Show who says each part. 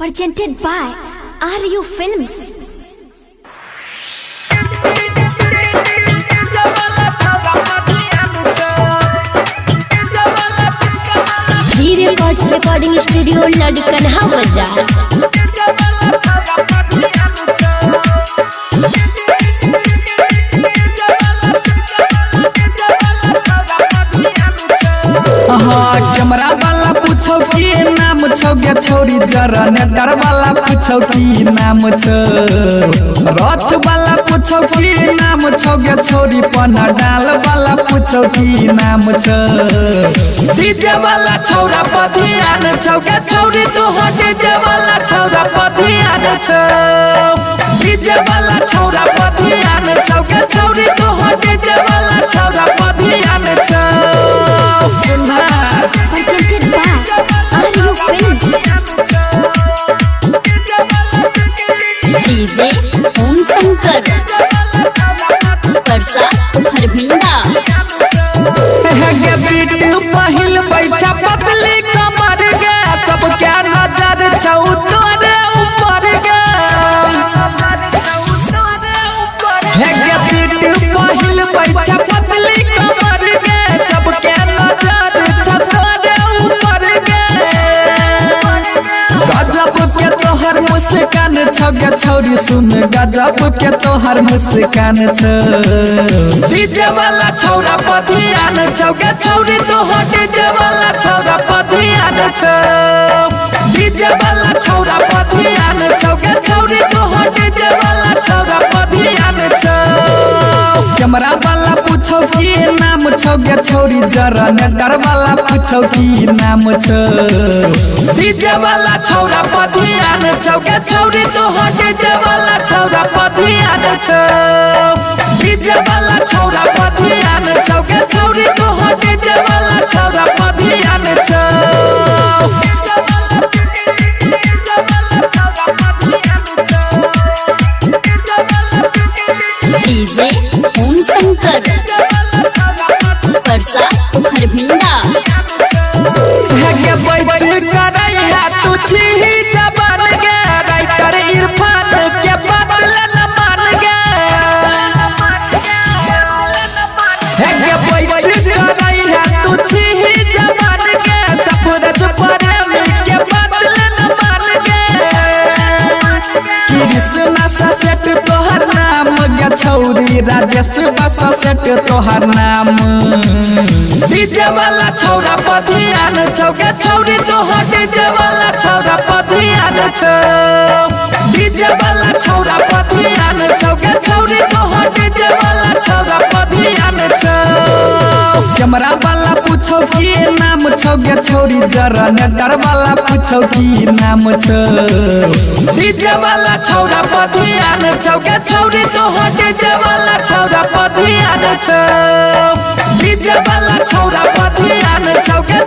Speaker 1: presented by RU Films. Records Recording Studio लड़कनहा बाजार।
Speaker 2: Camera वाला पूछो की नाम छौ गे छौरी जरा नेटर वाला पूछो की नाम छौ रथ वाला पूछो की नाम छौ गे छौरी पना डाल वाला पूछो की नाम छौ डीजे वाला छौरा पधियान छौ गे छौरी तो डीजे वाला छौरा पधियान छौ डीजे वाला छौरा पधियान छौ गे छौरी तो डीजे वाला छौरा पधियान छौ
Speaker 1: Presented by RU Films. DJ Om Shankar परसा हरभिंडा
Speaker 2: गे बीट पहिल पैसा पतली कमर गे सब क्या नजर छौ तोरे ऊपर गे गे बीट पहिल पैसा पतली कमर गे सब क्या नजर छौ तोरे ऊपर गे गजब के तोहर मुस्कान छौ गे छौरी सुन गजब के तोहर मुस्कान छौ डीजे वाला छौरा पधियान छौ गे छौरी तोहर डीजे वाला छौरा पधियान छौ डीजे वाला छौरा पधियान छौ गे छौरी तोहर डीजे वाला छौरा पधियान छौ कैमरा वाला पूछो की नाम छौ गे छौरी जरा नेटर वाला पूछो की नाम छौ डीजे वाला छौरा पधियान छौ गे छौरी तोहर डीजे वाला छौरा पधियान छौ डीजे वाला छौरा पधियान छौ गे छौरी तोहर डीजे वाला छौरा पधियान छौ
Speaker 1: DJ Om Shankar परसा हरभिंडा
Speaker 2: गे बैठ करैया तू छी जवान गे राइटर इरफान के बदल न मान गे गे बैठ करैया तू छी जवान गे सफरज प्रेमी के बदल न मान गे कृष्णा सेट तोहर नाम गे छौरी राजेश बसा सेट तोहर नाम डीजे वाला छौरा पधियान छौ गे छौरी तोहर डीजे वाला छौरा पधियान छौ डीजे वाला छौरा पधियान छौ गे छौरी तोहर डीजे वाला छौरा पधियान छौ कैमरा वाला पूछो की नाम छौ गे छौरी जरा नेटर वाला पूछो की नाम छौ डीजे वाला छौरा पधियान छौ गे छौरी तोहर डीजे वाला छौरा पधियान छौ डीजे वाला छौरा पधियान छौ गे